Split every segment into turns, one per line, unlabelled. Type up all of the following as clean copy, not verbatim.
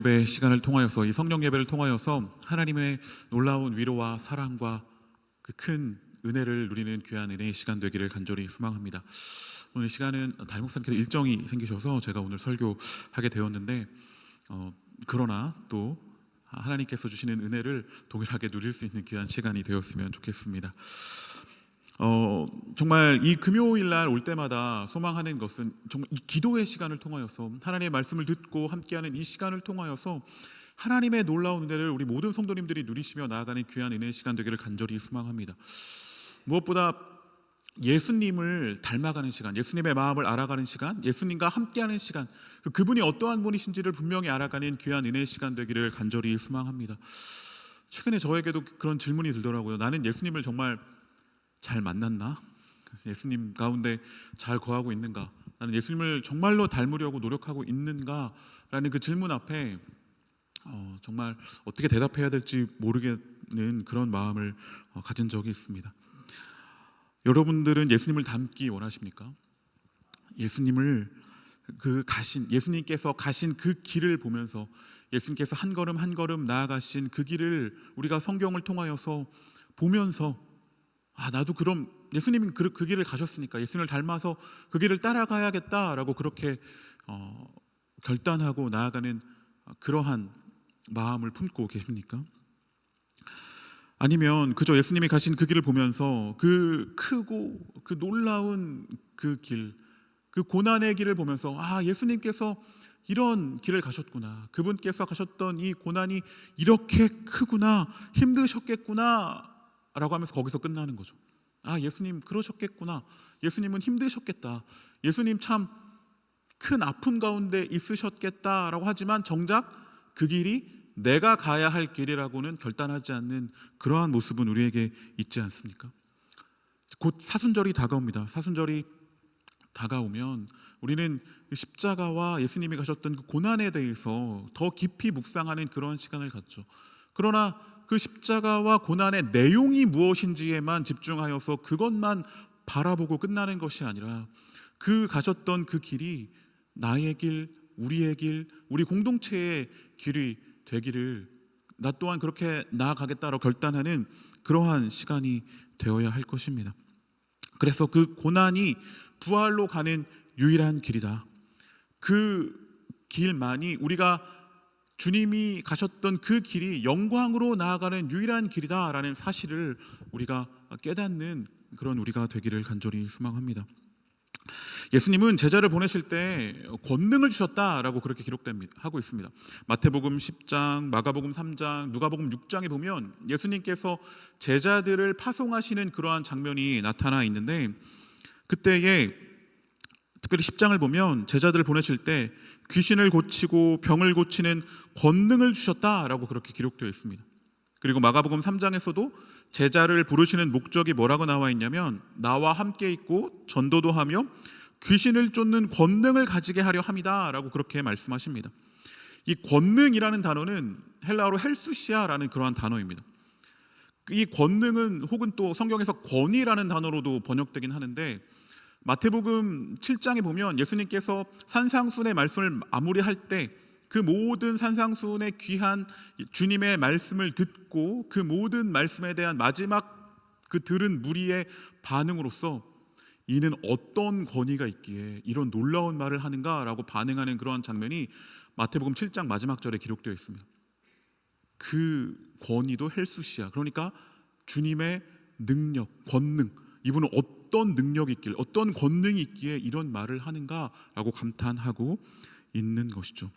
예배 시간을 통하여서, 이 성령 예배를 통하여서 하나님의 놀라운 위로와 사랑과 그 큰 은혜를 누리는 귀한 은혜의 시간 되기를 간절히 소망합니다. 오늘 시간은 담임 목사님께서 일정이 생기셔서 제가 오늘 설교하게 되었는데, 그러나 또 하나님께서 주시는 은혜를 동일하게 누릴 수 있는 귀한 시간이 되었으면 좋겠습니다. 정말 이 금요일 날 올 때마다 소망하는 것은 정말 이 기도의 시간을 통하여서, 하나님의 말씀을 듣고 함께하는 이 시간을 통하여서 하나님의 놀라운 은혜를 우리 모든 성도님들이 누리시며 나아가는 귀한 은혜의 시간 되기를 간절히 소망합니다. 무엇보다 예수님을 닮아가는 시간, 예수님의 마음을 알아가는 시간, 예수님과 함께하는 시간, 그분이 어떠한 분이신지를 분명히 알아가는 귀한 은혜의 시간 되기를 간절히 소망합니다. 최근에 저에게도 그런 질문이 들더라고요. 나는 예수님을 정말 잘 만났나? 예수님 가운데 잘 거하고 있는가? 나는 예수님을 정말로 닮으려고 노력하고 있는가? 라는 그 질문 앞에 정말 어떻게 대답해야 될지 모르겠는 그런 마음을 가진 적이 있습니다. 여러분들은 예수님을 닮기 원하십니까? 예수님께서 가신 그 길을 보면서, 예수님께서 한 걸음 한 걸음 나아가신 그 길을 우리가 성경을 통하여서 보면서, 나도 그럼 예수님이 그 길을 가셨으니까 예수님을 닮아서 그 길을 따라가야겠다라고 그렇게 결단하고 나아가는 그러한 마음을 품고 계십니까? 아니면 그저 예수님이 가신 그 길을 보면서 그 크고 그 놀라운 그 길, 그 고난의 길을 보면서 예수님께서 이런 길을 가셨구나, 그분께서 가셨던 이 고난이 이렇게 크구나, 힘드셨겠구나 라고 하면서 거기서 끝나는 거죠. 예수님 그러셨겠구나, 예수님은 힘드셨겠다, 예수님 참 큰 아픔 가운데 있으셨겠다라고 하지만 정작 그 길이 내가 가야 할 길이라고는 결단하지 않는 그러한 모습은 우리에게 있지 않습니까? 곧 사순절이 다가옵니다. 사순절이 다가오면 우리는 십자가와 예수님이 가셨던 그 고난에 대해서 더 깊이 묵상하는 그런 시간을 갖죠. 그러나 그 십자가와 고난의 내용이 무엇인지에만 집중하여서 그것만 바라보고 끝나는 것이 아니라, 그 가셨던 그 길이 나의 길, 우리의 길, 우리 공동체의 길이 되기를 나 또한 그렇게 나아가겠다라고 결단하는 그러한 시간이 되어야 할 것입니다. 그래서 그 고난이 부활로 가는 유일한 길이다, 그 길만이, 우리가 주님이 가셨던 그 길이 영광으로 나아가는 유일한 길이다라는 사실을 우리가 깨닫는 그런 우리가 되기를 간절히 소망합니다. 예수님은 제자를 보내실 때 권능을 주셨다라고 그렇게 하고 있습니다. 마태복음 10장, 마가복음 3장, 누가복음 6장에 보면 예수님께서 제자들을 파송하시는 그러한 장면이 나타나 있는데, 그때에 특별히 10장을 보면 제자들을 보내실 때 귀신을 고치고 병을 고치는 권능을 주셨다라고 그렇게 기록되어 있습니다. 그리고 마가복음 3장에서도 제자를 부르시는 목적이 뭐라고 나와 있냐면, 나와 함께 있고 전도도 하며 귀신을 쫓는 권능을 가지게 하려 함이다 라고 그렇게 말씀하십니다. 이 권능이라는 단어는 헬라어로 헬수시아라는 그러한 단어입니다. 이 권능은 혹은 또 성경에서 권위라는 단어로도 번역되긴 하는데, 마태복음 7장에 보면 예수님께서 산상수훈의 말씀을 마무리할 때 그 모든 산상수훈의 귀한 주님의 말씀을 듣고 그 모든 말씀에 대한 마지막 그 들은 무리의 반응으로서, 이는 어떤 권위가 있기에 이런 놀라운 말을 하는가라고 반응하는 그런 장면이 마태복음 7장 마지막 절에 기록되어 있습니다. 그 권위도 헬수시아, 그러니까 주님의 능력, 권능, 이분은 어떤 능력이 있길래, 어떤 권능이 있기에 이런 말을 하는가라고 감탄하고 있는 것이죠.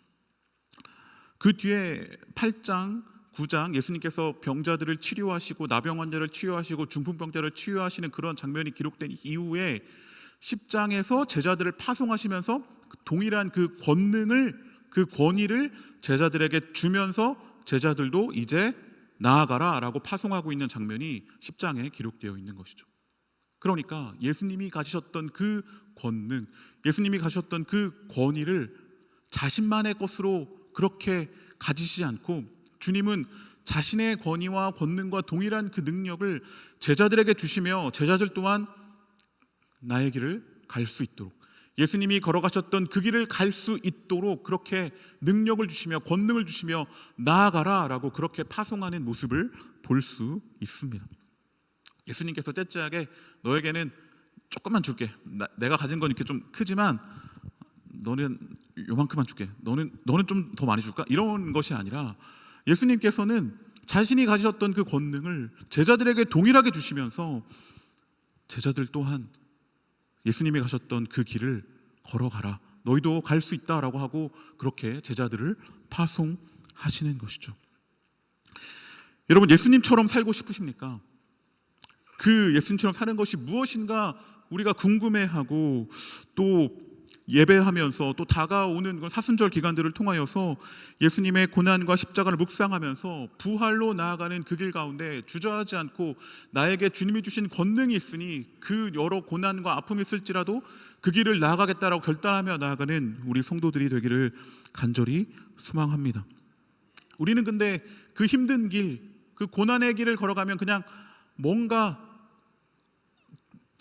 그 뒤에 8장, 9장 예수님께서 병자들을 치료하시고 나병 환자를 치유하시고 중풍병자를 치유하시는 그런 장면이 기록된 이후에 10장에서 제자들을 파송하시면서 동일한 그 권능을, 그 권위를 제자들에게 주면서 제자들도 이제 나아가라 라고 파송하고 있는 장면이 10장에 기록되어 있는 것이죠. 그러니까 예수님이 가지셨던 그 권능, 예수님이 가지셨던 그 권위를 자신만의 것으로 그렇게 가지시지 않고, 주님은 자신의 권위와 권능과 동일한 그 능력을 제자들에게 주시며, 제자들 또한 나의 길을 갈 수 있도록, 예수님이 걸어가셨던 그 길을 갈 수 있도록 그렇게 능력을 주시며 권능을 주시며 나아가라라고 그렇게 파송하는 모습을 볼 수 있습니다. 예수님께서 째째하게 너에게는 조금만 줄게. 내가 가진 건 이렇게 좀 크지만 너는 요만큼만 줄게. 너는 좀 더 많이 줄까? 이런 것이 아니라 예수님께서는 자신이 가지셨던 그 권능을 제자들에게 동일하게 주시면서 제자들 또한 예수님이 가셨던 그 길을 걸어가라. 너희도 갈 수 있다라고 하고 그렇게 제자들을 파송하시는 것이죠. 여러분, 예수님처럼 살고 싶으십니까? 그 예수님처럼 사는 것이 무엇인가 우리가 궁금해하고 또 예배하면서 또 다가오는 사순절 기간들을 통하여서 예수님의 고난과 십자가를 묵상하면서 부활로 나아가는 그 길 가운데 주저하지 않고 나에게 주님이 주신 권능이 있으니 그 여러 고난과 아픔이 있을지라도 그 길을 나아가겠다라고 결단하며 나아가는 우리 성도들이 되기를 간절히 소망합니다. 우리는 근데 그 힘든 길, 그 고난의 길을 걸어가면 그냥 뭔가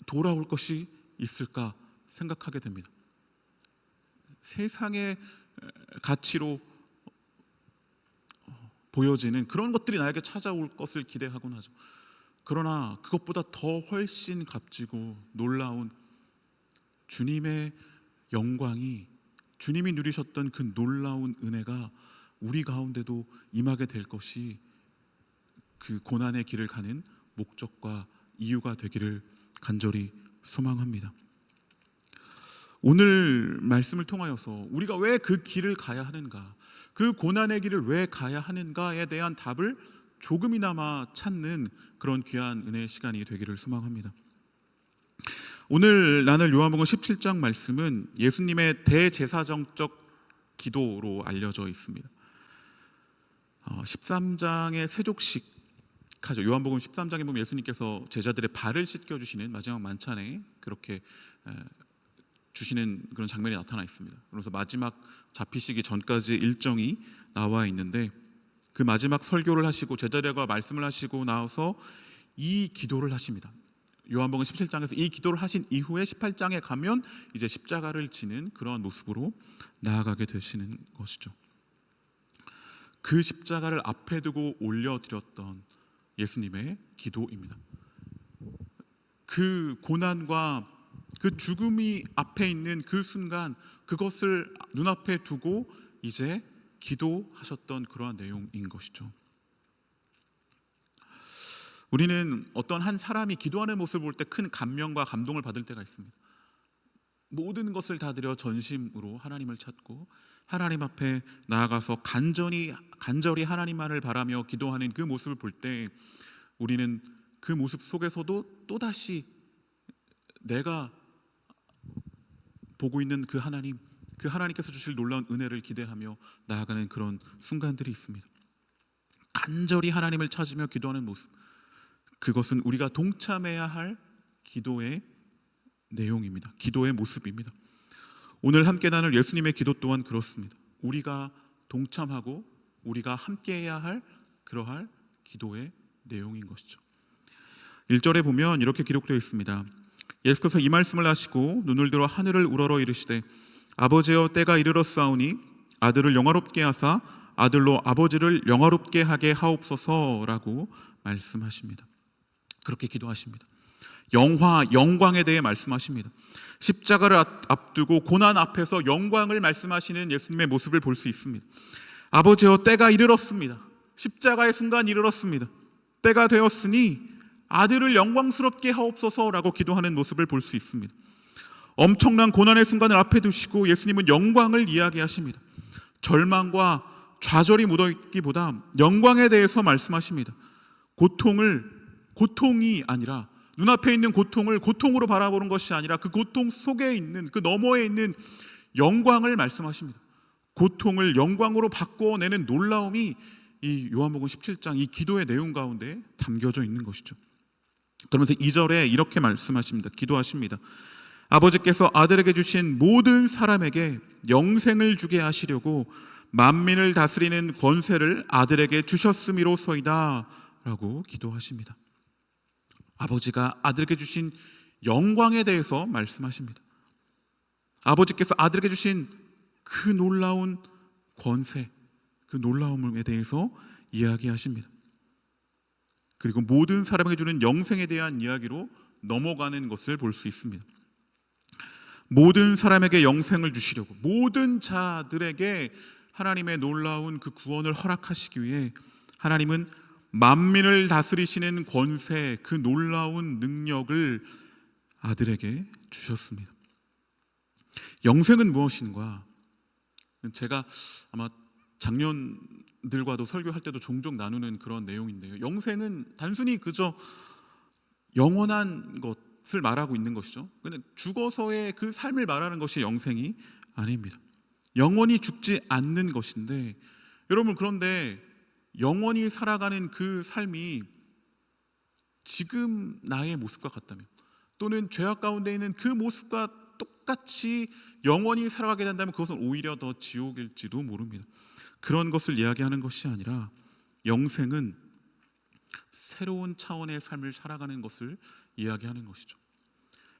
돌아올 것이 있을까 생각하게 됩니다. 세상의 가치로 보여지는 그런 것들이 나에게 찾아올 것을 기대하곤 하죠. 그러나 그것보다 더 훨씬 값지고 놀라운 주님의 영광이, 주님이 누리셨던 그 놀라운 은혜가 우리 가운데도 임하게 될 것이 그 고난의 길을 가는 목적과 이유가 되기를 간절히 소망합니다. 오늘 말씀을 통하여서 우리가 왜 그 길을 가야 하는가, 그 고난의 길을 왜 가야 하는가에 대한 답을 조금이나마 찾는 그런 귀한 은혜의 시간이 되기를 소망합니다. 오늘 나눌 요한복음 17장 말씀은 예수님의 대제사정적 기도로 알려져 있습니다. 13장의 세족식 하죠. 요한복음 13장에 보면 예수님께서 제자들의 발을 씻겨주시는 마지막 만찬에 그렇게 주시는 그런 장면이 나타나 있습니다. 그래서 마지막 잡히시기 전까지 일정이 나와 있는데 그 마지막 설교를 하시고 제자들과 말씀을 하시고 나와서 이 기도를 하십니다. 요한복음 17장에서 이 기도를 하신 이후에 18장에 가면 이제 십자가를 지는 그런 모습으로 나아가게 되시는 것이죠. 그 십자가를 앞에 두고 올려드렸던 예수님의 기도입니다. 그 고난과 그 죽음이 앞에 있는 그 순간, 그것을 눈앞에 두고 이제 기도하셨던 그러한 내용인 것이죠. 우리는 어떤 한 사람이 기도하는 모습을 볼 때 큰 감명과 감동을 받을 때가 있습니다. 모든 것을 다 드려 전심으로 하나님을 찾고 하나님 앞에 나아가서 간절히 하나님만을 바라며 기도하는 그 모습을 볼 때 우리는 그 모습 속에서도 또다시 내가 보고 있는 그 하나님께서 주실 놀라운 은혜를 기대하며 나아가는 그런 순간들이 있습니다. 간절히 하나님을 찾으며 기도하는 모습, 그것은 우리가 동참해야 할 기도의 내용입니다. 기도의 모습입니다. 오늘 함께 나눌 예수님의 기도 또한 그렇습니다. 우리가 동참하고 우리가 함께해야 할 그러할 기도의 내용인 것이죠. 1절에 보면 이렇게 기록되어 있습니다. 예수께서 이 말씀을 하시고 눈을 들어 하늘을 우러러 이르시되 아버지여 때가 이르렀사오니 아들을 영화롭게 하사 아들로 아버지를 영화롭게 하게 하옵소서라고 말씀하십니다. 그렇게 기도하십니다. 영광에 대해 말씀하십니다. 십자가를 앞두고 고난 앞에서 영광을 말씀하시는 예수님의 모습을 볼 수 있습니다. 아버지여 때가 이르렀습니다. 십자가의 순간 이르렀습니다. 때가 되었으니 아들을 영광스럽게 하옵소서라고 기도하는 모습을 볼 수 있습니다. 엄청난 고난의 순간을 앞에 두시고 예수님은 영광을 이야기하십니다. 절망과 좌절이 묻어있기보다 영광에 대해서 말씀하십니다. 고통이 아니라 눈앞에 있는 고통을 고통으로 바라보는 것이 아니라 그 고통 속에 있는 그 너머에 있는 영광을 말씀하십니다. 고통을 영광으로 바꿔내는 놀라움이 이 요한복음 17장 이 기도의 내용 가운데 담겨져 있는 것이죠. 그러면서 2절에 이렇게 말씀하십니다. 기도하십니다. 아버지께서 아들에게 주신 모든 사람에게 영생을 주게 하시려고 만민을 다스리는 권세를 아들에게 주셨음이로소이다 라고 기도하십니다. 아버지가 아들에게 주신 영광에 대해서 말씀하십니다. 아버지께서 아들에게 주신 그 놀라운 권세, 그 놀라움에 대해서 이야기하십니다. 그리고 모든 사람에게 주는 영생에 대한 이야기로 넘어가는 것을 볼 수 있습니다. 모든 사람에게 영생을 주시려고, 모든 자들에게 하나님의 놀라운 그 구원을 허락하시기 위해 하나님은 만민을 다스리시는 권세, 그 놀라운 능력을 아들에게 주셨습니다. 영생은 무엇인가? 제가 아마 작년들과도 설교할 때도 종종 나누는 그런 내용인데요, 영생은 단순히 그저 영원한 것을 말하고 있는 것이죠. 근데 죽어서의 그 삶을 말하는 것이 영생이 아닙니다. 영원히 죽지 않는 것인데, 여러분, 그런데 영원히 살아가는 그 삶이 지금 나의 모습과 같다면, 또는 죄악 가운데 있는 그 모습과 똑같이 영원히 살아가게 된다면 그것은 오히려 더 지옥일지도 모릅니다. 그런 것을 이야기하는 것이 아니라 영생은 새로운 차원의 삶을 살아가는 것을 이야기하는 것이죠.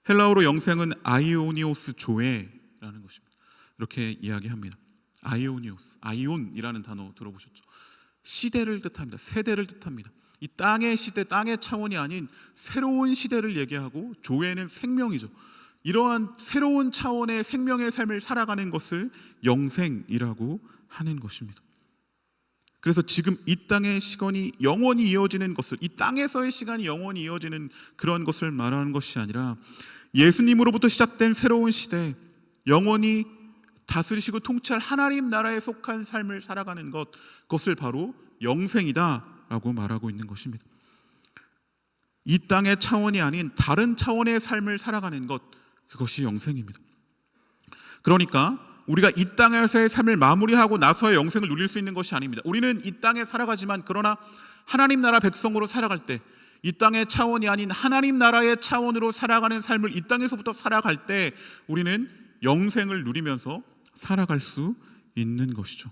헬라어로 영생은 아이오니오스 조에라는 것입니다. 이렇게 이야기합니다. 아이오니오스, 아이온이라는 단어 들어보셨죠? 시대를 뜻합니다. 세대를 뜻합니다. 이 땅의 시대, 땅의 차원이 아닌 새로운 시대를 얘기하고, 조에는 생명이죠. 이러한 새로운 차원의 생명의 삶을 살아가는 것을 영생이라고 하는 것입니다. 그래서 지금 이 땅의 시간이 영원히 이어지는 것을, 이 땅에서의 시간이 영원히 이어지는 그런 것을 말하는 것이 아니라 예수님으로부터 시작된 새로운 시대, 영원히 다스리시고 통치할 하나님 나라에 속한 삶을 살아가는 것, 그것을 바로 영생이다라고 말하고 있는 것입니다. 이 땅의 차원이 아닌 다른 차원의 삶을 살아가는 것, 그것이 영생입니다. 그러니까 우리가 이 땅에서의 삶을 마무리하고 나서의 영생을 누릴 수 있는 것이 아닙니다. 우리는 이 땅에 살아가지만, 그러나 하나님 나라 백성으로 살아갈 때, 이 땅의 차원이 아닌 하나님 나라의 차원으로 살아가는 삶을 이 땅에서부터 살아갈 때 우리는 영생을 누리면서 살아갈 수 있는 것이죠.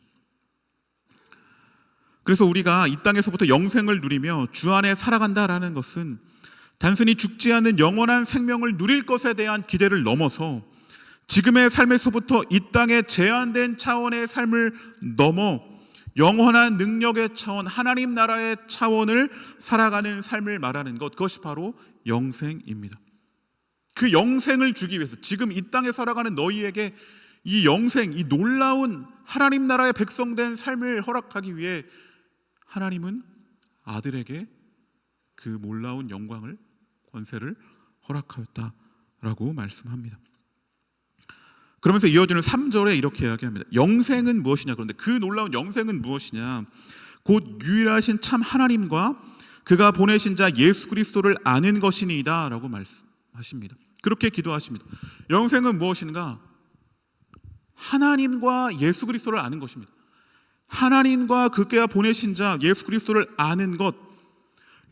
그래서 우리가 이 땅에서부터 영생을 누리며 주 안에 살아간다라는 것은 단순히 죽지 않는 영원한 생명을 누릴 것에 대한 기대를 넘어서 지금의 삶에서부터 이 땅의 제한된 차원의 삶을 넘어 영원한 능력의 차원, 하나님 나라의 차원을 살아가는 삶을 말하는 것, 그것이 바로 영생입니다. 그 영생을 주기 위해서 지금 이 땅에 살아가는 너희에게 이 영생, 이 놀라운 하나님 나라의 백성된 삶을 허락하기 위해 하나님은 아들에게 그 놀라운 영광을, 권세를 허락하였다라고 말씀합니다. 그러면서 이어지는 3절에 이렇게 이야기합니다. 영생은 무엇이냐? 그런데 그 놀라운 영생은 무엇이냐? 곧 유일하신 참 하나님과 그가 보내신 자 예수 그리스도를 아는 것이니이다 라고 말씀하십니다. 그렇게 기도하십니다. 영생은 무엇인가? 하나님과 예수 그리스도를 아는 것입니다. 하나님과 그가 보내신 자 예수 그리스도를 아는 것,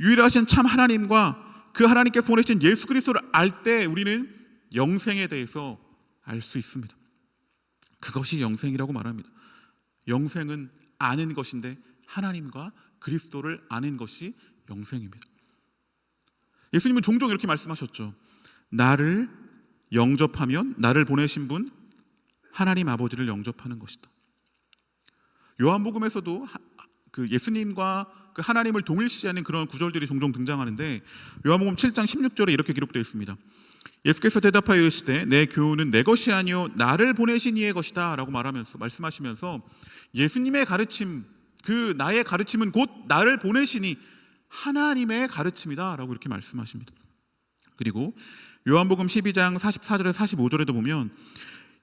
유일하신 참 하나님과 그 하나님께서 보내신 예수 그리스도를 알 때 우리는 영생에 대해서 알 수 있습니다. 그것이 영생이라고 말합니다. 영생은 아는 것인데 하나님과 그리스도를 아는 것이 영생입니다. 예수님은 종종 이렇게 말씀하셨죠. 나를 영접하면 나를 보내신 분 하나님 아버지를 영접하는 것이다. 요한복음에서도 그 예수님과 그 하나님을 동일시하는 그런 구절들이 종종 등장하는데, 요한복음 7장 16절에 이렇게 기록되어 있습니다. 예수께서 대답하여 이르시되 내 교훈은 내 것이 아니요 나를 보내신 이의 것이다 라고 말씀하시면서 예수님의 가르침, 그 나의 가르침은 곧 나를 보내시니 하나님의 가르침이다 라고 이렇게 말씀하십니다. 그리고 요한복음 12장 44절에 45절에도 보면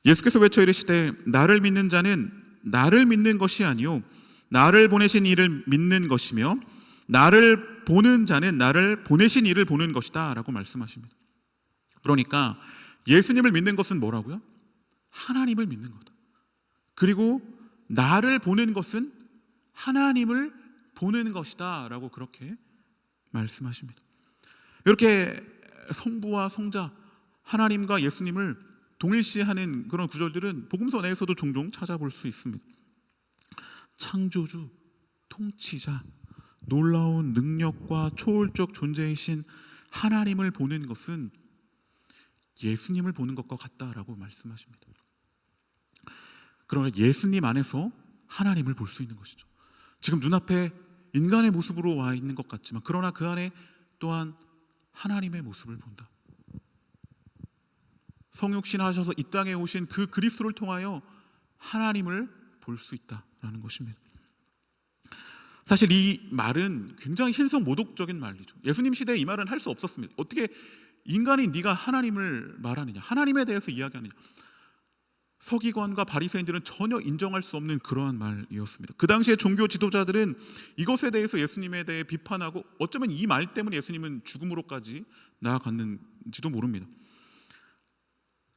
예수께서 외쳐 이르시되 나를 믿는 자는 나를 믿는 것이 아니요 나를 보내신 이를 믿는 것이며 나를 보는 자는 나를 보내신 이를 보는 것이다 라고 말씀하십니다. 그러니까 예수님을 믿는 것은 뭐라고요? 하나님을 믿는 거다. 그리고 나를 보는 것은 하나님을 보는 것이다 라고 그렇게 말씀하십니다. 이렇게 성부와 성자, 하나님과 예수님을 동일시하는 그런 구절들은 복음서 내에서도 종종 찾아볼 수 있습니다. 창조주, 통치자, 놀라운 능력과 초월적 존재이신 하나님을 보는 것은 예수님을 보는 것과 같다라고 말씀하십니다. 그러나 예수님 안에서 하나님을 볼 수 있는 것이죠. 지금 눈앞에 인간의 모습으로 와 있는 것 같지만 그러나 그 안에 또한 하나님의 모습을 본다. 성육신 하셔서 이 땅에 오신 그 그리스도를 통하여 하나님을 볼 수 있다라는 것입니다. 사실 이 말은 굉장히 신성모독적인 말이죠. 예수님 시대에 이 말은 할 수 없었습니다. 어떻게 인간이 네가 하나님을 말하느냐, 하나님에 대해서 이야기하느냐. 서기관과 바리새인들은 전혀 인정할 수 없는 그러한 말이었습니다. 그 당시에 종교 지도자들은 이것에 대해서 예수님에 대해 비판하고 어쩌면 이 말 때문에 예수님은 죽음으로까지 나아갔는지도 모릅니다.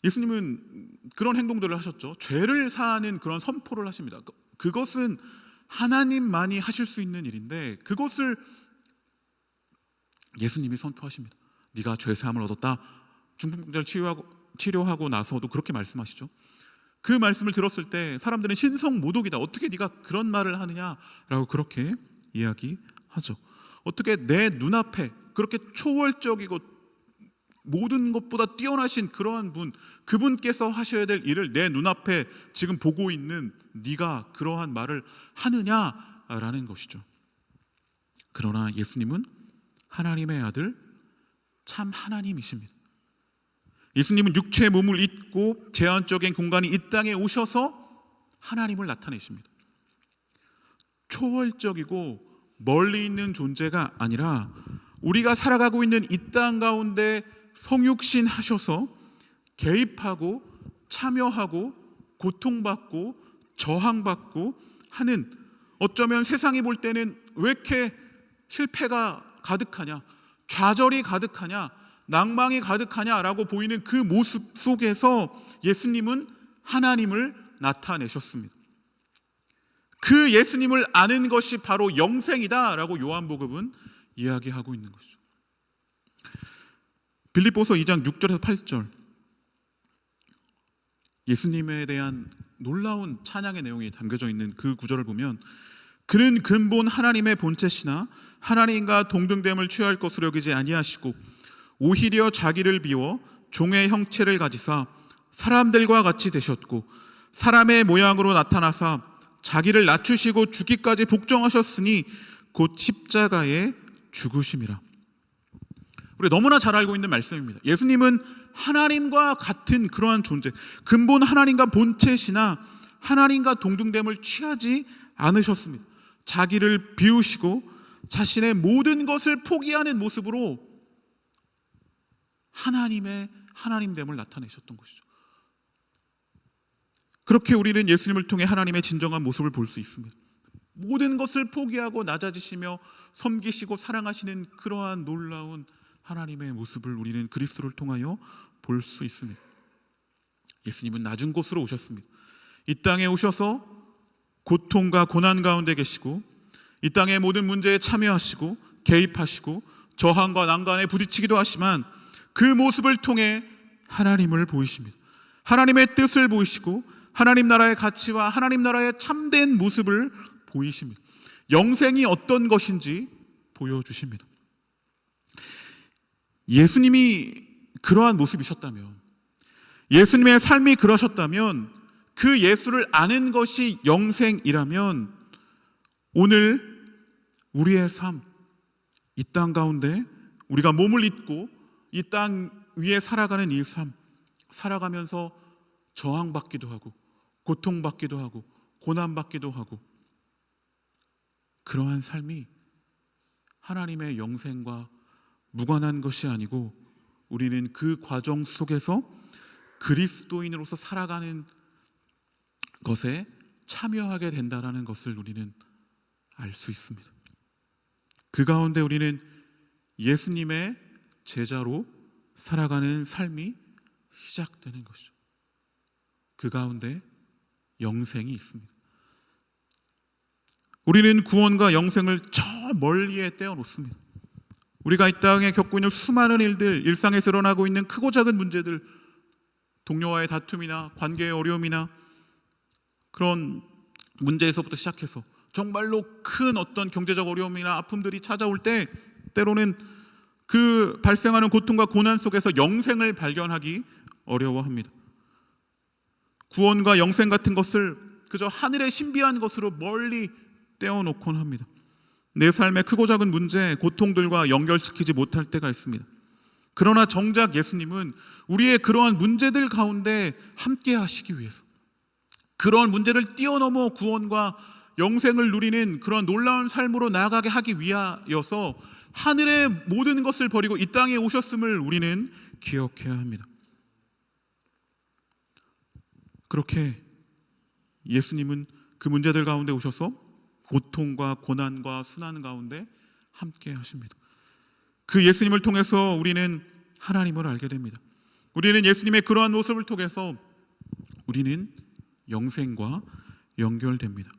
예수님은 그런 행동들을 하셨죠. 죄를 사하는 그런 선포를 하십니다. 그것은 하나님만이 하실 수 있는 일인데 그것을 예수님이 선포하십니다. 네가 죄 사함을 얻었다. 중풍병자를 치료하고 나서도 그렇게 말씀하시죠. 그 말씀을 들었을 때 사람들은 신성모독이다. 어떻게 네가 그런 말을 하느냐라고 그렇게 이야기하죠. 어떻게 내 눈앞에 그렇게 초월적이고 모든 것보다 뛰어나신 그러한 분, 그분께서 하셔야 될 일을 내 눈앞에 지금 보고 있는 네가 그러한 말을 하느냐라는 것이죠. 그러나 예수님은 하나님의 아들, 참 하나님이십니다. 예수님은 육체의 몸을 입고 제한적인 공간이 이 땅에 오셔서 하나님을 나타내십니다. 초월적이고 멀리 있는 존재가 아니라 우리가 살아가고 있는 이 땅 가운데 성육신 하셔서 개입하고 참여하고 고통받고 저항받고 하는, 어쩌면 세상이 볼 때는 왜 이렇게 실패가 가득하냐, 좌절이 가득하냐, 낭망이 가득하냐라고 보이는 그 모습 속에서 예수님은 하나님을 나타내셨습니다. 그 예수님을 아는 것이 바로 영생이다라고 요한복음은 이야기하고 있는 것이죠. 빌립보서 2장 6절에서 8절, 예수님에 대한 놀라운 찬양의 내용이 담겨져 있는 그 구절을 보면, 그는 근본 하나님의 본체시나 하나님과 동등됨을 취할 것으로 여기지 아니하시고 오히려 자기를 비워 종의 형체를 가지사 사람들과 같이 되셨고 사람의 모양으로 나타나사 자기를 낮추시고 죽기까지 복종하셨으니 곧 십자가에 죽으심이라. 우리 너무나 잘 알고 있는 말씀입니다. 예수님은 하나님과 같은 그러한 존재, 근본 하나님과 본체시나 하나님과 동등됨을 취하지 않으셨습니다. 자기를 비우시고 자신의 모든 것을 포기하는 모습으로 하나님의 하나님됨을 나타내셨던 것이죠. 그렇게 우리는 예수님을 통해 하나님의 진정한 모습을 볼 수 있습니다. 모든 것을 포기하고 낮아지시며 섬기시고 사랑하시는 그러한 놀라운 하나님의 모습을 우리는 그리스도를 통하여 볼 수 있습니다. 예수님은 낮은 곳으로 오셨습니다. 이 땅에 오셔서 고통과 고난 가운데 계시고 이 땅의 모든 문제에 참여하시고 개입하시고 저항과 난간에 부딪히기도 하시지만 그 모습을 통해 하나님을 보이십니다. 하나님의 뜻을 보이시고 하나님 나라의 가치와 하나님 나라의 참된 모습을 보이십니다. 영생이 어떤 것인지 보여주십니다. 예수님이 그러한 모습이셨다면, 예수님의 삶이 그러셨다면, 그 예수를 아는 것이 영생이라면 오늘 우리의 삶, 이 땅 가운데 우리가 몸을 입고 이 땅 위에 살아가는 이 삶, 살아가면서 저항받기도 하고 고통받기도 하고 고난받기도 하고, 그러한 삶이 하나님의 영생과 무관한 것이 아니고 우리는 그 과정 속에서 그리스도인으로서 살아가는 것에 참여하게 된다는 것을 우리는 알 수 있습니다. 그 가운데 우리는 예수님의 제자로 살아가는 삶이 시작되는 것이죠. 그 가운데 영생이 있습니다. 우리는 구원과 영생을 저 멀리에 떼어놓습니다. 우리가 이 땅에 겪고 있는 수많은 일들, 일상에서 일어나고 있는 크고 작은 문제들, 동료와의 다툼이나 관계의 어려움이나 그런 문제에서부터 시작해서 정말로 큰 어떤 경제적 어려움이나 아픔들이 찾아올 때 때로는 그 발생하는 고통과 고난 속에서 영생을 발견하기 어려워합니다. 구원과 영생 같은 것을 그저 하늘의 신비한 것으로 멀리 떼어놓곤 합니다. 내 삶의 크고 작은 문제, 고통들과 연결시키지 못할 때가 있습니다. 그러나 정작 예수님은 우리의 그러한 문제들 가운데 함께 하시기 위해서, 그러한 문제를 뛰어넘어 구원과 영생을 누리는 그런 놀라운 삶으로 나아가게 하기 위하여서 하늘의 모든 것을 버리고 이 땅에 오셨음을 우리는 기억해야 합니다. 그렇게 예수님은 그 문제들 가운데 오셔서 고통과 고난과 순환 가운데 함께 하십니다. 그 예수님을 통해서 우리는 하나님을 알게 됩니다. 우리는 예수님의 그러한 모습을 통해서 우리는 영생과 연결됩니다.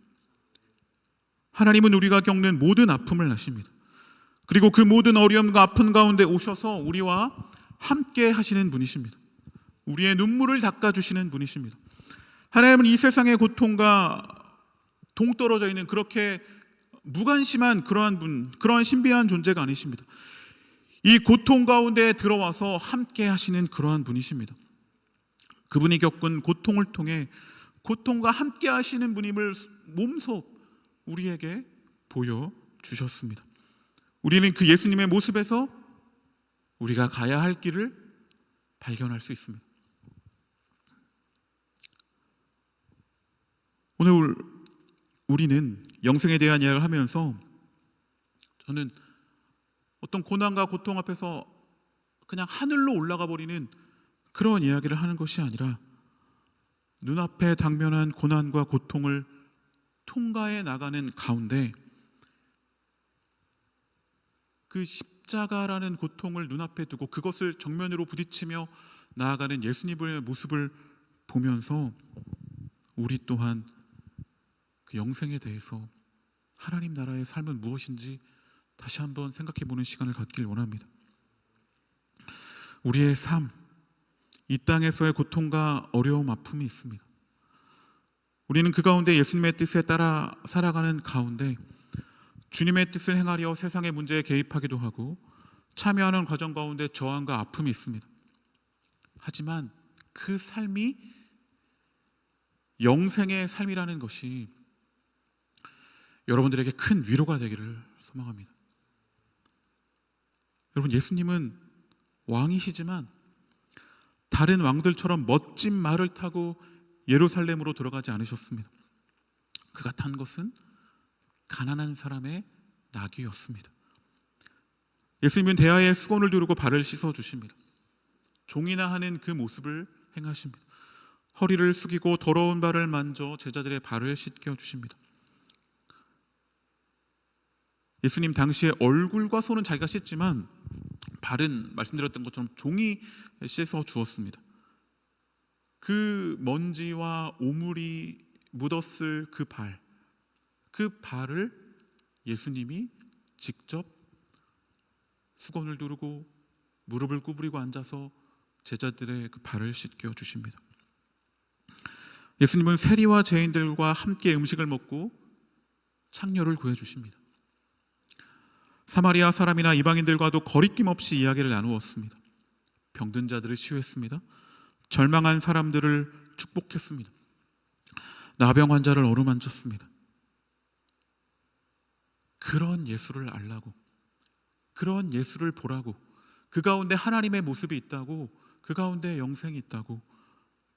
하나님은 우리가 겪는 모든 아픔을 아십니다. 그리고 그 모든 어려움과 아픔 가운데 오셔서 우리와 함께 하시는 분이십니다. 우리의 눈물을 닦아주시는 분이십니다. 하나님은 이 세상의 고통과 동떨어져 있는 그렇게 무관심한 그러한 분, 그러한 신비한 존재가 아니십니다. 이 고통 가운데 들어와서 함께 하시는 그러한 분이십니다. 그분이 겪은 고통을 통해 고통과 함께 하시는 분임을 몸소 우리에게 보여주셨습니다. 우리는 그 예수님의 모습에서 우리가 가야 할 길을 발견할 수 있습니다. 오늘 우리는 영생에 대한 이야기를 하면서 저는 어떤 고난과 고통 앞에서 그냥 하늘로 올라가 버리는 그런 이야기를 하는 것이 아니라 눈앞에 당면한 고난과 고통을 통과해 나가는 가운데 그 십자가라는 고통을 눈앞에 두고 그것을 정면으로 부딪히며 나아가는 예수님의 모습을 보면서 우리 또한 그 영생에 대해서 하나님 나라의 삶은 무엇인지 다시 한번 생각해 보는 시간을 갖길 원합니다. 우리의 삶, 이 땅에서의 고통과 어려움, 아픔이 있습니다. 우리는 그 가운데 예수님의 뜻에 따라 살아가는 가운데 주님의 뜻을 행하려 세상의 문제에 개입하기도 하고 참여하는 과정 가운데 저항과 아픔이 있습니다. 하지만 그 삶이 영생의 삶이라는 것이 여러분들에게 큰 위로가 되기를 소망합니다. 여러분, 예수님은 왕이시지만 다른 왕들처럼 멋진 말을 타고 예루살렘으로 들어가지 않으셨습니다. 그가 탄 것은 가난한 사람의 나귀였습니다. 예수님은 대야에 수건을 두르고 발을 씻어 주십니다. 종이나 하는 그 모습을 행하십니다. 허리를 숙이고 더러운 발을 만져 제자들의 발을 씻겨 주십니다. 예수님 당시에 얼굴과 손은 자기가 씻지만 발은 말씀드렸던 것처럼 종이 씻어 주었습니다. 그 먼지와 오물이 묻었을 그 발을 예수님이 직접 수건을 두르고 무릎을 구부리고 앉아서 제자들의 그 발을 씻겨 주십니다. 예수님은 세리와 죄인들과 함께 음식을 먹고 창녀를 구해 주십니다. 사마리아 사람이나 이방인들과도 거리낌 없이 이야기를 나누었습니다. 병든 자들을 치유했습니다. 절망한 사람들을 축복했습니다. 나병 환자를 어루만졌습니다. 그런 예수를 알라고, 그런 예수를 보라고, 그 가운데 하나님의 모습이 있다고, 그 가운데 영생이 있다고,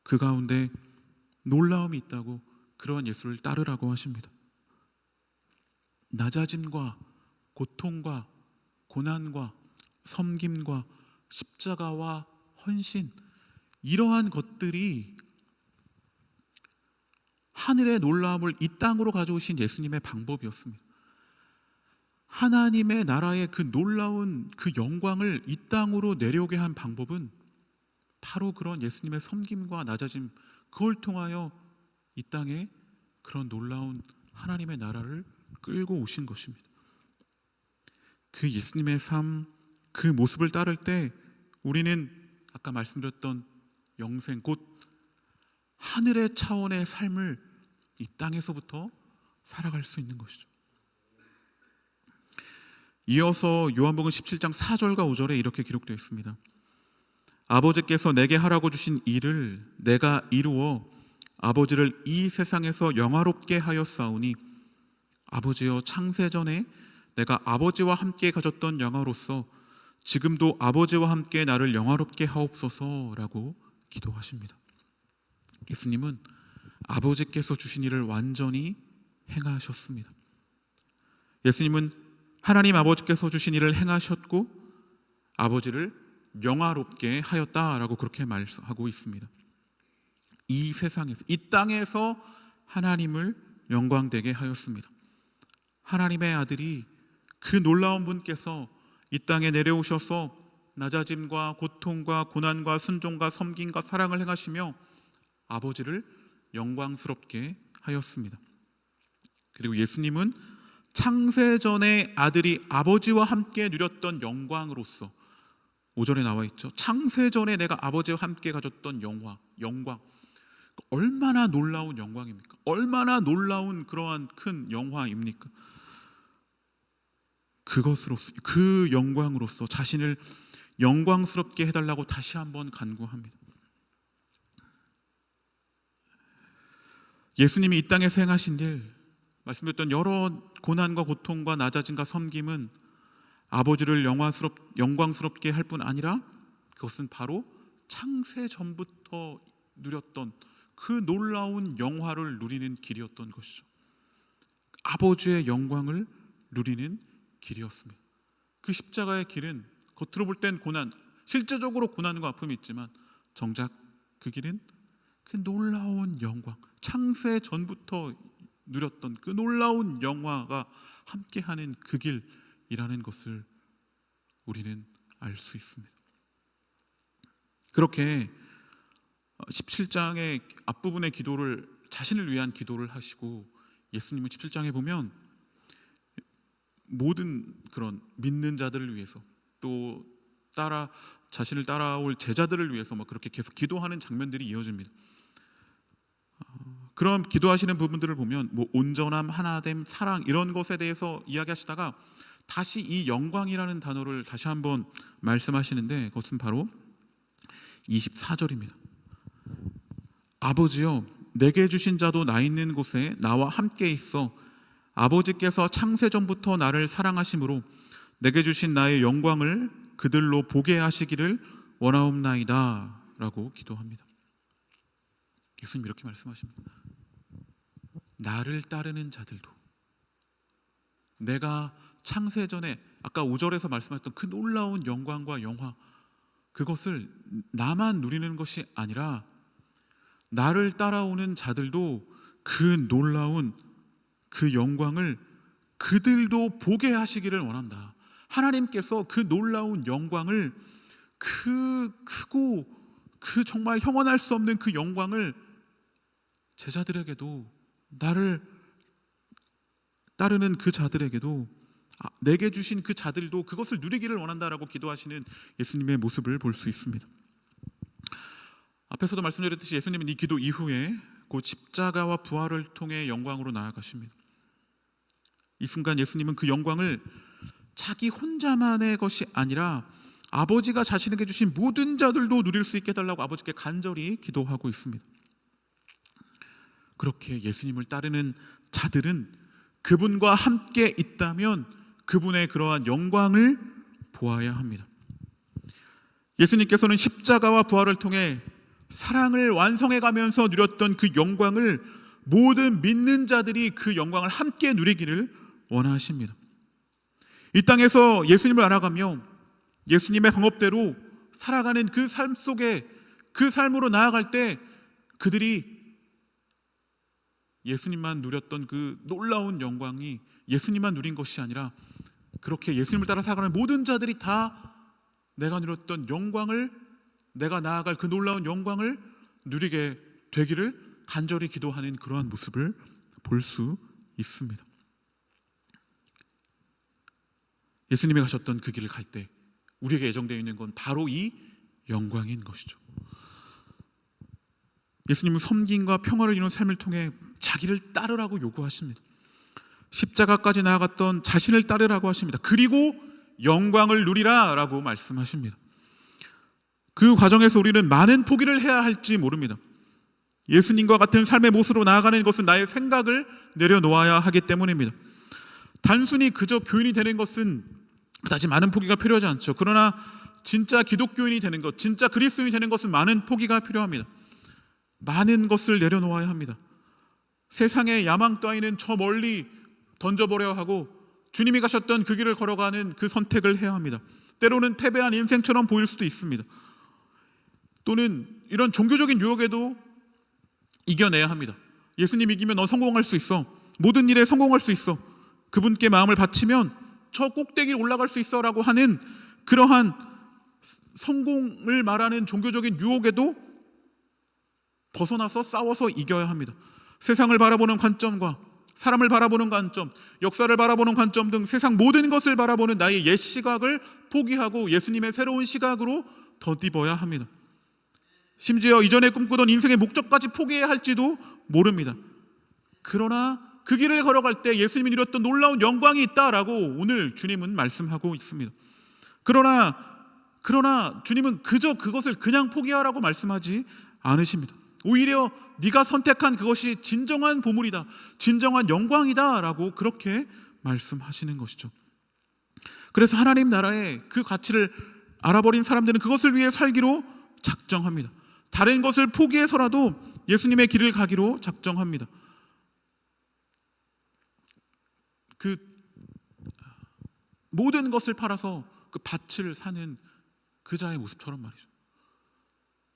그 가운데 놀라움이 있다고, 그런 예수를 따르라고 하십니다. 낮아짐과 고통과 고난과 섬김과 십자가와 헌신, 이러한 것들이 하늘의 놀라움을 이 땅으로 가져오신 예수님의 방법이었습니다. 하나님의 나라의 그 놀라운 그 영광을 이 땅으로 내려오게 한 방법은 바로 그런 예수님의 섬김과 낮아짐, 그걸 통하여 이 땅에 그런 놀라운 하나님의 나라를 끌고 오신 것입니다. 그 예수님의 삶, 그 모습을 따를 때 우리는 아까 말씀드렸던 영생, 곧 하늘의 차원의 삶을 이 땅에서부터 살아갈 수 있는 것이죠. 이어서 요한복음 17장 4절과 5절에 이렇게 기록되어 있습니다. 아버지께서 내게 하라고 주신 일을 내가 이루어 아버지를 이 세상에서 영화롭게 하였사오니 아버지여, 창세전에 내가 아버지와 함께 가졌던 영화로서 지금도 아버지와 함께 나를 영화롭게 하옵소서라고 기도하십니다. 예수님은 아버지께서 주신 일을 완전히 행하셨습니다. 예수님은 하나님 아버지께서 주신 일을 행하셨고 아버지를 영화롭게 하였다라고 그렇게 말하고 있습니다. 이 세상에서, 이 땅에서 하나님을 영광되게 하였습니다. 하나님의 아들이, 그 놀라운 분께서 이 땅에 내려오셔서 낮아짐과 고통과 고난과 순종과 섬김과 사랑을 행하시며 아버지를 영광스럽게 하였습니다. 그리고 예수님은 창세전에 아들이 아버지와 함께 누렸던 영광으로서, 5절에 나와 있죠. 창세전에 내가 아버지와 함께 가졌던 영광. 얼마나 놀라운 영광입니까? 얼마나 놀라운 그러한 큰 영화입니까? 그것으로서, 그 영광으로서 자신을 영광스럽게 해달라고 다시 한번 간구합니다. 예수님이 이 땅에서 행하신 일, 말씀드렸던 여러 고난과 고통과 낮아짐과 섬김은 아버지를 영광스럽게 할 뿐 아니라 그것은 바로 창세 전부터 누렸던 그 놀라운 영화를 누리는 길이었던 것이죠. 아버지의 영광을 누리는 길이었습니다. 그 십자가의 길은 겉으로 볼 땐 고난, 실제적으로 고난과 아픔이 있지만 정작 그 길은 그 놀라운 영광, 창세 전부터 누렸던 그 놀라운 영화가 함께하는 그 길이라는 것을 우리는 알 수 있습니다. 그렇게 17장의 앞부분의 기도를, 자신을 위한 기도를 하시고, 예수님은 17장에 보면 모든 그런 믿는 자들을 위해서, 또 자신을 따라올 제자들을 위해서 그렇게 계속 기도하는 장면들이 이어집니다. 그런 기도하시는 부분들을 보면 온전함, 하나됨, 사랑, 이런 것에 대해서 이야기하시다가 다시 이 영광이라는 단어를 다시 한번 말씀하시는데, 그것은 바로 24절입니다. 아버지여, 내게 주신 자도 나 있는 곳에 나와 함께 있어 아버지께서 창세전부터 나를 사랑하심으로 내게 주신 나의 영광을 그들로 보게 하시기를 원하옵나이다 라고 기도합니다. 예수님 이렇게 말씀하십니다. 나를 따르는 자들도, 내가 창세전에 아까 5절에서 말씀하셨던 그 놀라운 영광과 영화, 그것을 나만 누리는 것이 아니라 나를 따라오는 자들도 그 놀라운 그 영광을 그들도 보게 하시기를 원한다. 하나님께서 그 놀라운 영광을, 그 크고 그 정말 형언할 수 없는 그 영광을 제자들에게도, 나를 따르는 그 자들에게도, 내게 주신 그 자들도 그것을 누리기를 원한다라고 기도하시는 예수님의 모습을 볼 수 있습니다. 앞에서도 말씀드렸듯이 예수님은 이 기도 이후에 곧 십자가와 부활을 통해 영광으로 나아가십니다. 이 순간 예수님은 그 영광을 자기 혼자만의 것이 아니라 아버지가 자신에게 주신 모든 자들도 누릴 수 있게 해달라고 아버지께 간절히 기도하고 있습니다. 그렇게 예수님을 따르는 자들은 그분과 함께 있다면 그분의 그러한 영광을 보아야 합니다. 예수님께서는 십자가와 부활을 통해 사랑을 완성해 가면서 누렸던 그 영광을 모든 믿는 자들이 그 영광을 함께 누리기를 원하십니다. 이 땅에서 예수님을 알아가며 예수님의 방법대로 살아가는 그 삶 속에, 그 삶으로 나아갈 때 그들이 예수님만 누렸던 그 놀라운 영광이 예수님만 누린 것이 아니라 그렇게 예수님을 따라 살아가는 모든 자들이 다 내가 누렸던 영광을, 내가 나아갈 그 놀라운 영광을 누리게 되기를 간절히 기도하는 그러한 모습을 볼 수 있습니다. 예수님이 가셨던 그 길을 갈 때 우리에게 예정되어 있는 건 바로 이 영광인 것이죠. 예수님은 섬김과 평화를 이루는 삶을 통해 자기를 따르라고 요구하십니다. 십자가까지 나아갔던 자신을 따르라고 하십니다. 그리고 영광을 누리라 라고 말씀하십니다. 그 과정에서 우리는 많은 포기를 해야 할지 모릅니다. 예수님과 같은 삶의 모습으로 나아가는 것은 나의 생각을 내려놓아야 하기 때문입니다. 단순히 그저 교인이 되는 것은 그다지 많은 포기가 필요하지 않죠. 그러나 진짜 기독교인이 되는 것, 진짜 그리스도인이 되는 것은 많은 포기가 필요합니다. 많은 것을 내려놓아야 합니다. 세상의 야망 따위는 저 멀리 던져버려야 하고 주님이 가셨던 그 길을 걸어가는 그 선택을 해야 합니다. 때로는 패배한 인생처럼 보일 수도 있습니다. 또는 이런 종교적인 유혹에도 이겨내야 합니다. 예수님 이기면 너 성공할 수 있어. 모든 일에 성공할 수 있어. 그분께 마음을 바치면 저 꼭대기를 올라갈 수 있어 라고 하는 그러한 성공을 말하는 종교적인 유혹에도 벗어나서 싸워서 이겨야 합니다. 세상을 바라보는 관점과 사람을 바라보는 관점, 역사를 바라보는 관점 등 세상 모든 것을 바라보는 나의 옛 시각을 포기하고 예수님의 새로운 시각으로 덧입어야 합니다. 심지어 이전에 꿈꾸던 인생의 목적까지 포기해야 할지도 모릅니다. 그러나 그 길을 걸어갈 때 예수님이 누렸던 놀라운 영광이 있다라고 오늘 주님은 말씀하고 있습니다. 그러나 주님은 그저 그것을 그냥 포기하라고 말씀하지 않으십니다. 오히려 네가 선택한 그것이 진정한 보물이다, 진정한 영광이다 라고 그렇게 말씀하시는 것이죠. 그래서 하나님 나라의 그 가치를 알아버린 사람들은 그것을 위해 살기로 작정합니다. 다른 것을 포기해서라도 예수님의 길을 가기로 작정합니다. 그 모든 것을 팔아서 그 밭을 사는 그 자의 모습처럼 말이죠.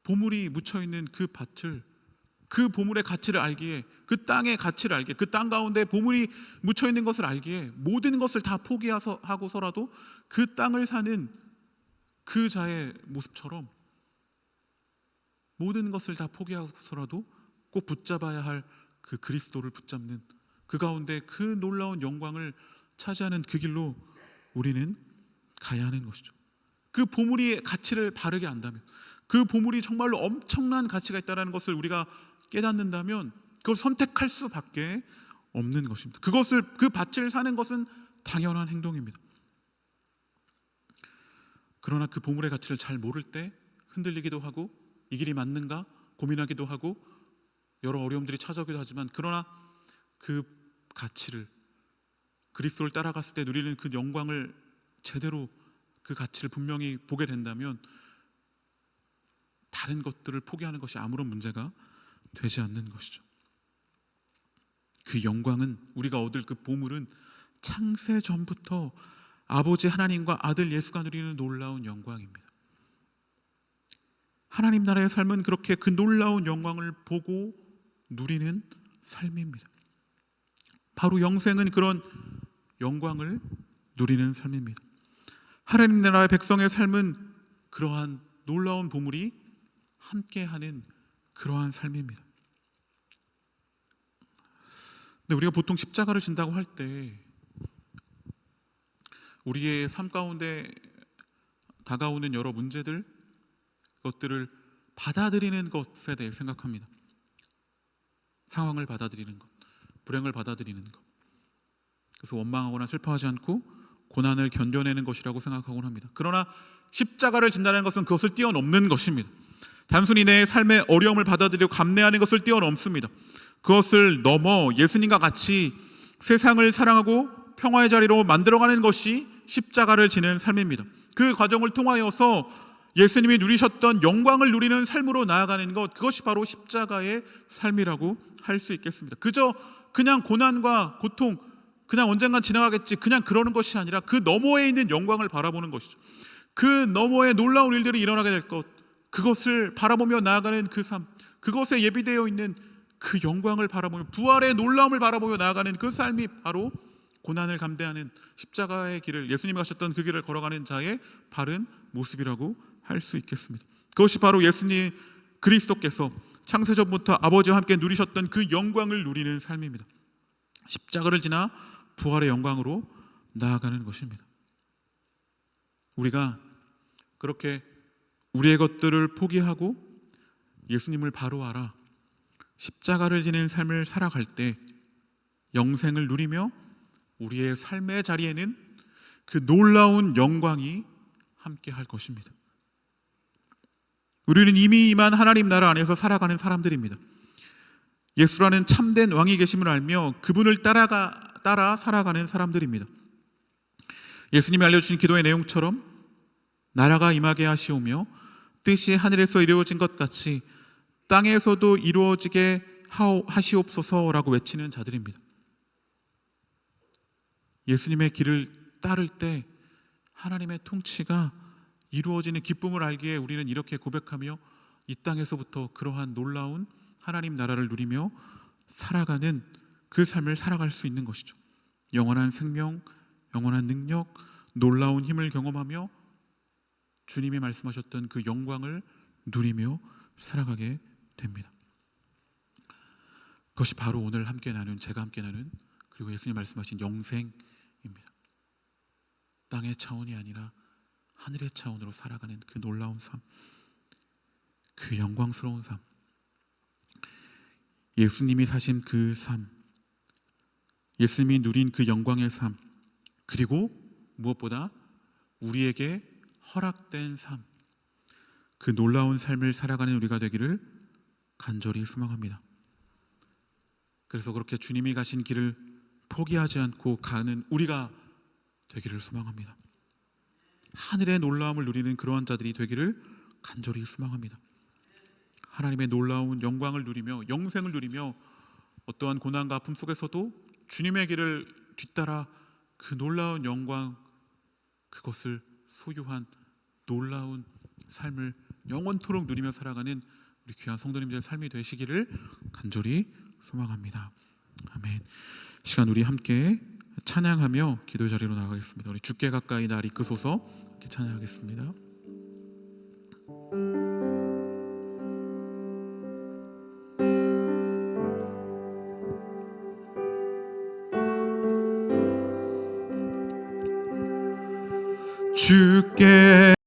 보물이 묻혀있는 그 밭을, 그 보물의 가치를 알기에, 그 땅의 가치를 알기에, 그 땅 가운데 보물이 묻혀있는 것을 알기에 모든 것을 다 포기하고서라도 그 땅을 사는 그 자의 모습처럼 모든 것을 다 포기하고서라도 꼭 붙잡아야 할 그 그리스도를 붙잡는 그 가운데 그 놀라운 영광을 차지하는 그 길로 우리는 가야 하는 것이죠. 그 보물의 가치를 바르게 안다면, 그 보물이 정말로 엄청난 가치가 있다는 것을 우리가 깨닫는다면 그걸 선택할 수밖에 없는 것입니다. 그 밭을 사는 것은 당연한 행동입니다. 그러나 그 보물의 가치를 잘 모를 때 흔들리기도 하고 이 길이 맞는가 고민하기도 하고 여러 어려움들이 찾아오기도 하지만, 그러나 그 가치를, 그리스도를 따라갔을 때 누리는 그 영광을 제대로, 그 가치를 분명히 보게 된다면 다른 것들을 포기하는 것이 아무런 문제가 되지 않는 것이죠. 그 영광은, 우리가 얻을 그 보물은 창세 전부터 아버지 하나님과 아들 예수가 누리는 놀라운 영광입니다. 하나님 나라의 삶은 그렇게 그 놀라운 영광을 보고 누리는 삶입니다. 바로 영생은 그런 영광을 누리는 삶입니다. 하나님 나라의 백성의 삶은 그러한 놀라운 보물이 함께하는 그러한 삶입니다. 근데 우리가 보통 십자가를 진다고 할 때 우리의 삶 가운데 다가오는 여러 문제들, 것들을 받아들이는 것에 대해 생각합니다. 상황을 받아들이는 것, 불행을 받아들이는 것, 그래서 원망하거나 슬퍼하지 않고 고난을 견뎌내는 것이라고 생각하곤 합니다. 그러나 십자가를 진다는 것은 그것을 뛰어넘는 것입니다. 단순히 내 삶의 어려움을 받아들이고 감내하는 것을 뛰어넘습니다. 그것을 넘어 예수님과 같이 세상을 사랑하고 평화의 자리로 만들어가는 것이 십자가를 지는 삶입니다. 그 과정을 통하여서 예수님이 누리셨던 영광을 누리는 삶으로 나아가는 것, 그것이 바로 십자가의 삶이라고 할 수 있겠습니다. 그저 그냥 고난과 고통, 그냥 언젠간 지나가겠지, 그냥 그러는 것이 아니라 그 너머에 있는 영광을 바라보는 것이죠. 그 너머에 놀라운 일들이 일어나게 될 것, 그것을 바라보며 나아가는 그 삶, 그것에 예비되어 있는 그 영광을 바라보며, 부활의 놀라움을 바라보며 나아가는 그 삶이 바로 고난을 감대하는 십자가의 길을, 예수님이 가셨던 그 길을 걸어가는 자의 바른 모습이라고 할 수 있겠습니다. 그것이 바로 예수님 그리스도께서 창세전부터 아버지와 함께 누리셨던 그 영광을 누리는 삶입니다. 십자가를 지나 부활의 영광으로 나아가는 것입니다. 우리가 그렇게 우리의 것들을 포기하고 예수님을 바로 알아 십자가를 지는 삶을 살아갈 때 영생을 누리며 우리의 삶의 자리에는 그 놀라운 영광이 함께 할 것입니다. 우리는 이미 임한 하나님 나라 안에서 살아가는 사람들입니다. 예수라는 참된 왕이 계심을 알며 그분을 따라 살아가는 사람들입니다. 예수님이 알려주신 기도의 내용처럼 나라가 임하게 하시오며 뜻이 하늘에서 이루어진 것 같이 땅에서도 이루어지게 하시옵소서라고 외치는 자들입니다. 예수님의 길을 따를 때 하나님의 통치가 이루어지는 기쁨을 알기에 우리는 이렇게 고백하며 이 땅에서부터 그러한 놀라운 하나님 나라를 누리며 살아가는 그 삶을 살아갈 수 있는 것이죠. 영원한 생명, 영원한 능력, 놀라운 힘을 경험하며 주님이 말씀하셨던 그 영광을 누리며 살아가게 됩니다. 그것이 바로 오늘 제가 함께 나눈 그리고 예수님 말씀하신 영생입니다. 땅의 차원이 아니라 하늘의 차원으로 살아가는 그 놀라운 삶, 그 영광스러운 삶, 예수님이 사신 그 삶, 예수님이 누린 그 영광의 삶, 그리고 무엇보다 우리에게 허락된 삶, 그 놀라운 삶을 살아가는 우리가 되기를 간절히 소망합니다. 그래서 그렇게 주님이 가신 길을 포기하지 않고 가는 우리가 되기를 소망합니다. 하늘의 놀라움을 누리는 그러한 자들이 되기를 간절히 소망합니다. 하나님의 놀라운 영광을 누리며 영생을 누리며 어떠한 고난과 아픔 속에서도 주님의 길을 뒤따라 그 놀라운 영광, 그것을 소유한 놀라운 삶을 영원토록 누리며 살아가는 우리 귀한 성도님들의 삶이 되시기를 간절히 소망합니다. 아멘. 시간 우리 함께 찬양하며 기도 자리로 나가겠습니다. 우리 주께 가까이 날 이끄소서 이렇게 찬양하겠습니다. 주께